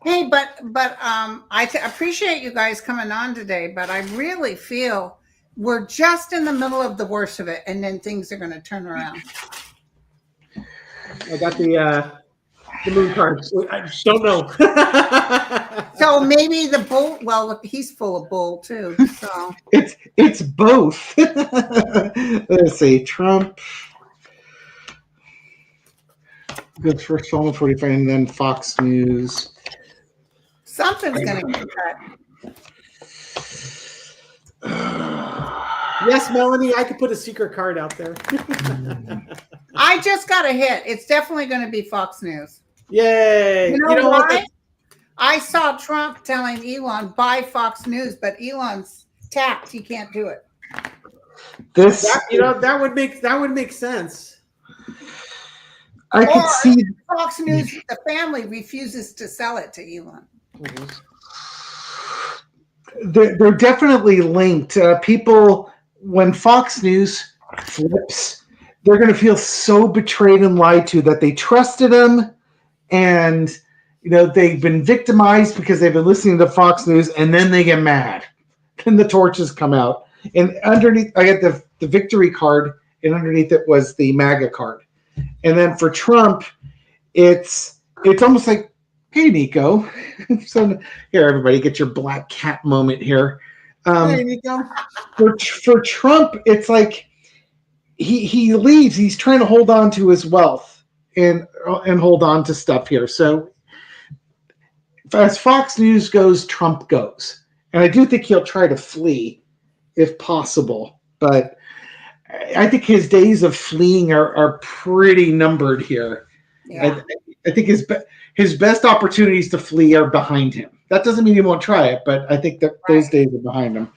Hey, but I appreciate you guys coming on today, but I really feel we're just in the middle of the worst of it, and then things are going to turn around. I got the moon card. I don't know. So maybe the bull. Well, he's full of bull too. So it's both. Let's see, Trump goes first, Felon 45, and then Fox News. Something's going to get cut. Yes, Melanie, I could put a secret card out there. I just got a hit. It's definitely going to be Fox News. Yay! You know why? I saw Trump telling Elon buy Fox News, but Elon's tapped. He can't do it. That would make sense. I could see Fox News. The family refuses to sell it to Elon. Mm-hmm. They're definitely linked. People, when Fox News flips, they're going to feel so betrayed and lied to that they trusted him, and they've been victimized because they've been listening to Fox News, and then they get mad. Then the torches come out, and underneath, I get the victory card, and underneath it was the MAGA card. And then for Trump, it's almost like, hey, Nico. So here, everybody, get your black cat moment here. Hey, Nico. For Trump, it's like he leaves. He's trying to hold on to his wealth and hold on to stuff here. So as Fox News goes, Trump goes. And I do think he'll try to flee if possible. But I think his days of fleeing are pretty numbered here. Yeah. I think his best opportunities to flee are behind him. That doesn't mean he won't try it, but I think that those days are behind him.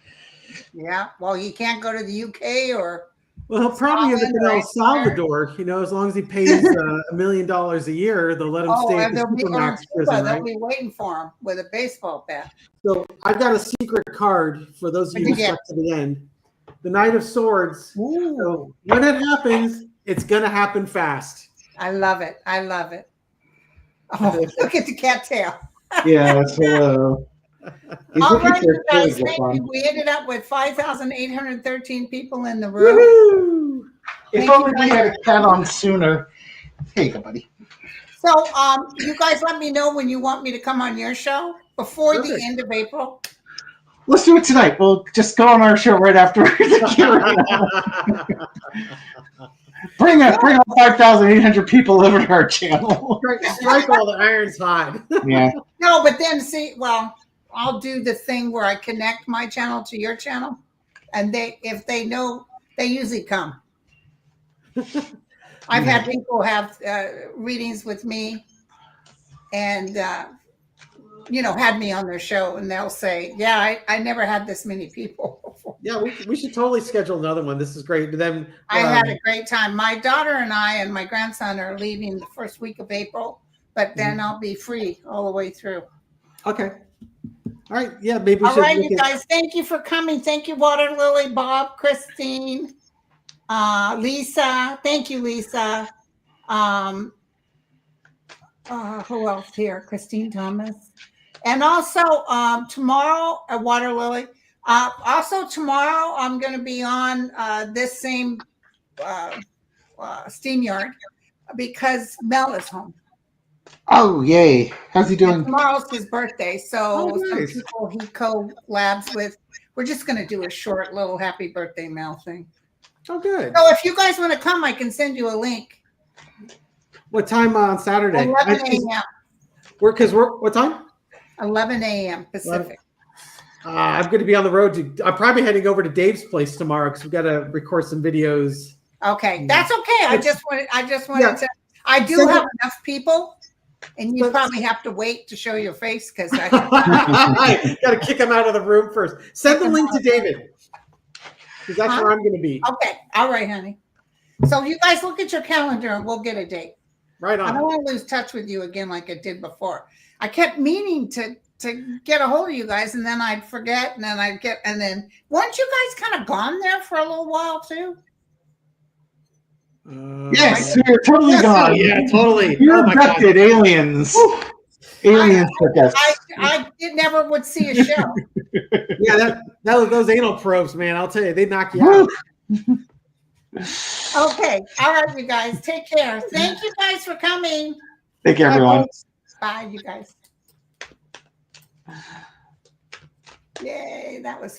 Yeah. Well, he can't go to the UK or. Well, he'll probably end up in El Salvador. As long as he pays $1 million a year, they'll let him stay at and the they'll be Supermax Cuba. prison, They'll right? be waiting for him with a baseball bat. So I've got a secret card for those of you who stuck to the end. The Knight of Swords. Ooh. So when it happens, it's going to happen fast. I love it. I love it. Oh, look at the cattail. Yeah, so all right, you guys, thank you. We ended up with 5,813 people in the room. Woohoo! If only we had a cat on sooner. Here you go, buddy. So, you guys let me know when you want me to come on your show before the end of April. Let's do it tonight. We'll just go on our show right afterwards. Bring all 5,800 people over to our channel. Strike all the irons hot. Yeah. No, but then I'll do the thing where I connect my channel to your channel, and if they know, they usually come. I've had people have readings with me, and had me on their show, and they'll say, "Yeah, I never had this many people before." Yeah, we should totally schedule another one. This is great. Then I had a great time. My daughter and I and my grandson are leaving the first week of April, but then I'll be free all the way through. Okay. All right. Yeah, maybe we all should. All right, you guys. Thank you for coming. Thank you, Water Lily, Bob, Christine, Lisa. Thank you, Lisa. Who else here? Christine Thomas. And also tomorrow at Water Lily. Also tomorrow I'm going to be on this same SteamYard because Mel is home. Oh, yay. How's he doing? And tomorrow's his birthday. So some people he collabs with. We're just going to do a short little happy birthday Mel thing. Oh, good. So if you guys want to come, I can send you a link. What time on Saturday? 11 a.m. What time? 11 a.m. Pacific. I'm going to be on the road I'm probably heading over to Dave's place tomorrow because we've got to record some videos. Okay, that's okay. I just wanted to. I do have enough people, and you probably have to wait to show your face because I got to kick them out of the room first. Send the link to David because that's where I'm going to be. Okay, all right, honey. So you guys look at your calendar and we'll get a date. Right on. I don't want to lose touch with you again like I did before. I kept meaning to get a hold of you guys, and then I'd forget, and then weren't you guys kind of gone there for a little while too? Yes, we were totally gone. Yeah, totally. We were abducted, aliens. Aliens took us. I never would see a show. Yeah, those anal probes, man. I'll tell you, they knock you out. Okay, all right, you guys, take care. Thank you guys for coming. Thank you, everyone. Bye, you guys. Yay, that was